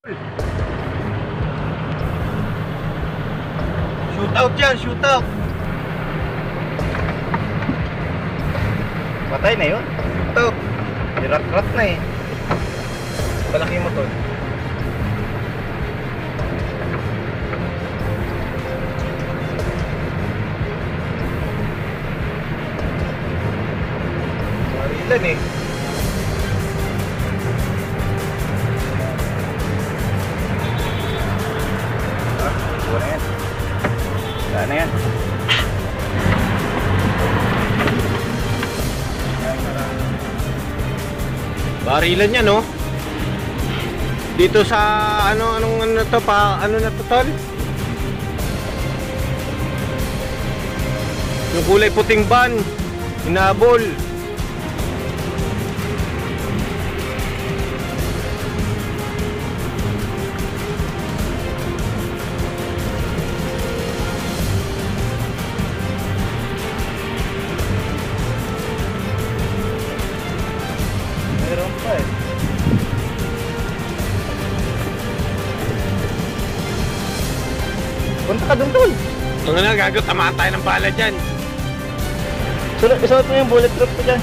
Shootout yan, shootout. Patay na yun. Shootout. Nirat-rat na eh. Malaki mo to. Marilan eh. Wala na yan. Wala na yan. Barilan yan, no? Dito sa anong to pa, ano na to, tol? Yung kulay puting van, hinabol. Meron pa eh. Punta ka dun tol. Ito nga na, gago, tamaan tayo ng bala dyan. Isuot mo yung bulletproof ko dyan.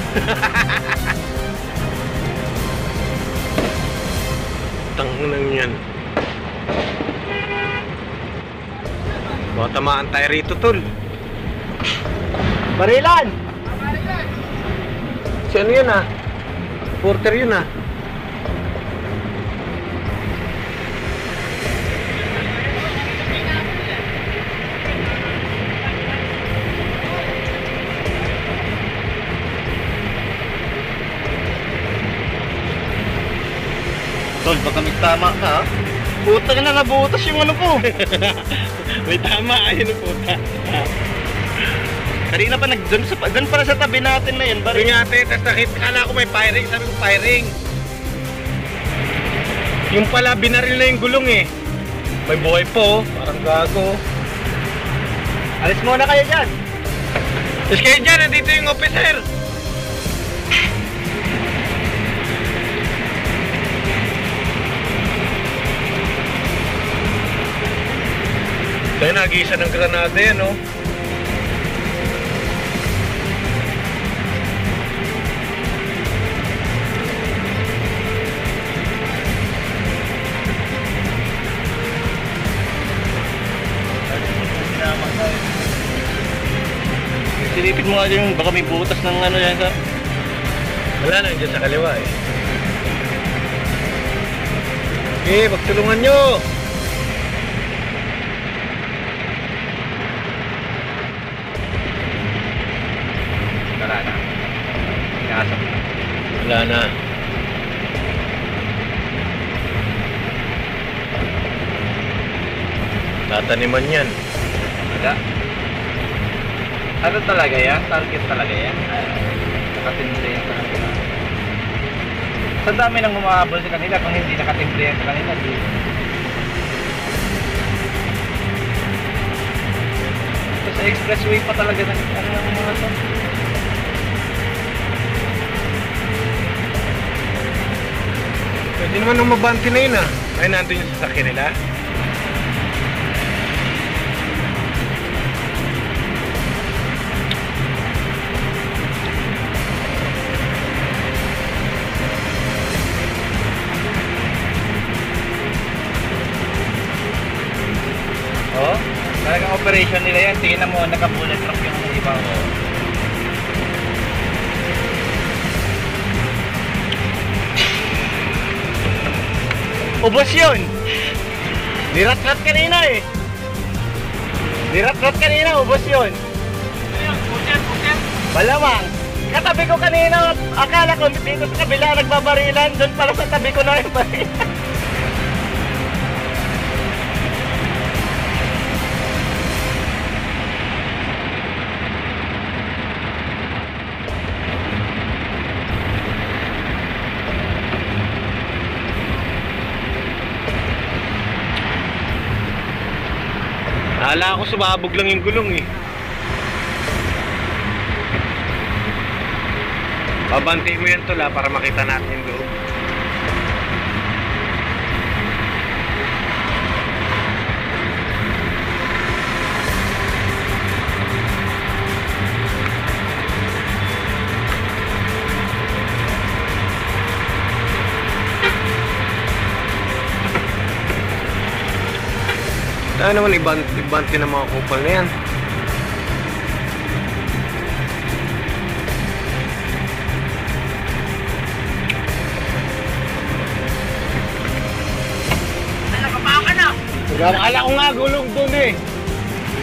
Tangnang yan. Baka tamaan tayo rito, tol. Barilan! Si ano yun, ah? Porter yun, ah. Tol, baka may tama ka ha? Puta ka na, nabutas yung ano ko. May tama, ayun ang puta. Kanina pa doon para sa tabi natin na yan. Sabi nga ate, tapos nakita, kala ko may firing, sabi ko firing. Yung pala, binaril na yung gulong eh. May buhay po, parang gago. Alis muna kayo dyan. Tapos kayo dyan, nandito yung officer. Kaya nag-iisa ng granada yan, no? Silipin mo nga yung baka may butas ng ano yan sa... Wala na, dyan sa kaliwa eh. Okay, magtulungan nyo! Wala na. Pinasok na. Wala na. Tataniman yan. Wala. Ano talaga yan? Target talaga yan? Nakatimbre yan sa kanila. Sa dami nang umahabol sa kanila kung hindi nakatimbre yan sa kanila. So, sa expressway pa talaga na ano ng mga to. Pwede naman nung mabanti na yun ah. Ay, nandun yung sasakyan nila. Oh, talagang operation nila yan. Tingnan mo, naka-bullet truck yung iba. Oh. Ubos yun! Nirat-rat kanina eh! Nirat-rat kanina, ubos yun! Malamang! Katabi ko kanina, akala ko dito sa kabila nagbabarilan, doon pala sa tabi ko na yung barilan. Akala ko sumabog lang yung gulong eh. Babantay mo yan tol para makita natin yung loob. Tayo naman ibante ng mga kupal na yan. Akala ko nga gulong dun eh.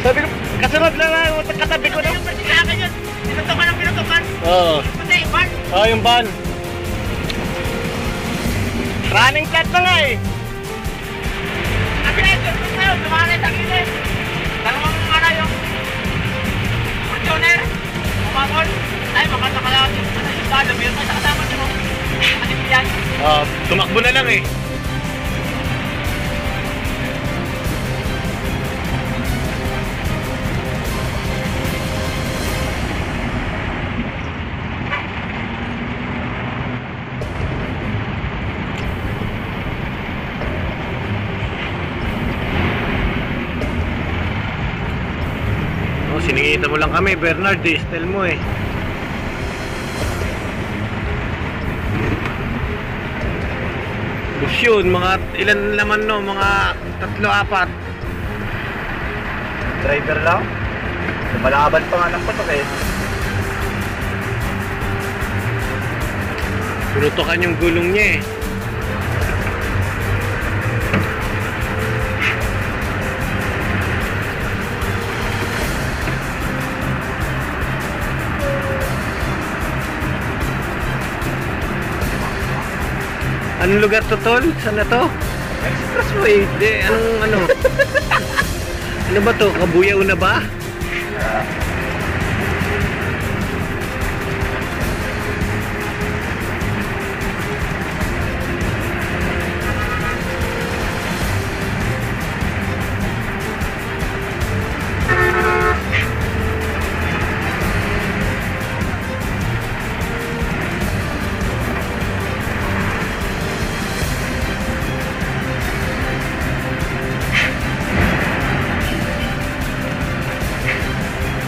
Sabi ko, kasunod lang nga yung katabi ko na. Yung persilakan yun. Pinutukan ang pinutukan. Oo. Pati, van. Oo, yung van. Running flat na nga eh. At ito sa'yo, lumaray sa gila eh. Dalawang ano yung Fortuner. Umamon. Ay, makanta ka lang. Ano yung galo? Meron tayo sa kasama mo. Ano yan? Tumakbo na lang eh. Siningita mo lang kami, Bernard, distel mo eh. Bus yun, mga ilan naman no, mga 3-4. Driver lang. Lumalaban pa nga ng patok eh. Pinutukan yung gulong niya eh. Anong lugar to, tol? Saan na to? Expressway. Hindi, anong ano? Ano ba to? Kabuyaw na ba?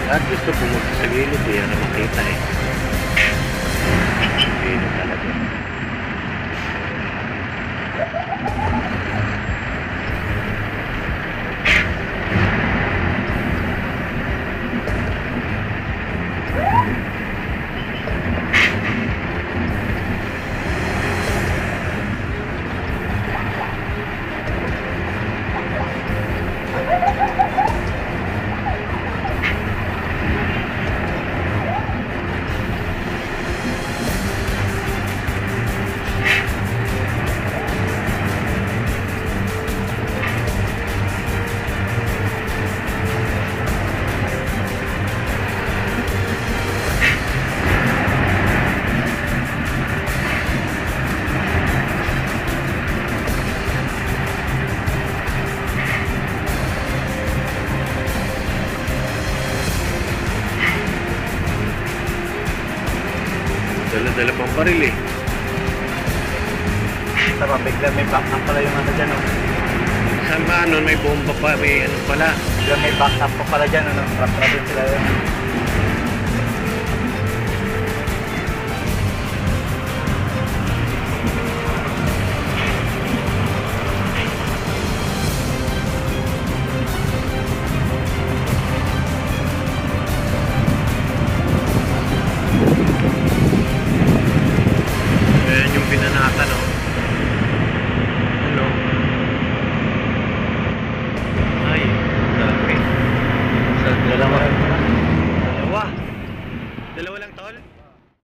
At gusto pumunta sa gilid eh, na makita eh. Gilid talaga. Dala-dala pang baril eh. Tama, bigla may backup pala yung ano dyan. Oh. Saan ba ano, may bomba pa, may ano pala. Bigla may backup pa pala dyan. Ano? Trap-trapin sila yun. Ayan yung pinanatan oh. Ano? Ay, dami. Sa dalawa. Dalawa. Dalawa lang, tol?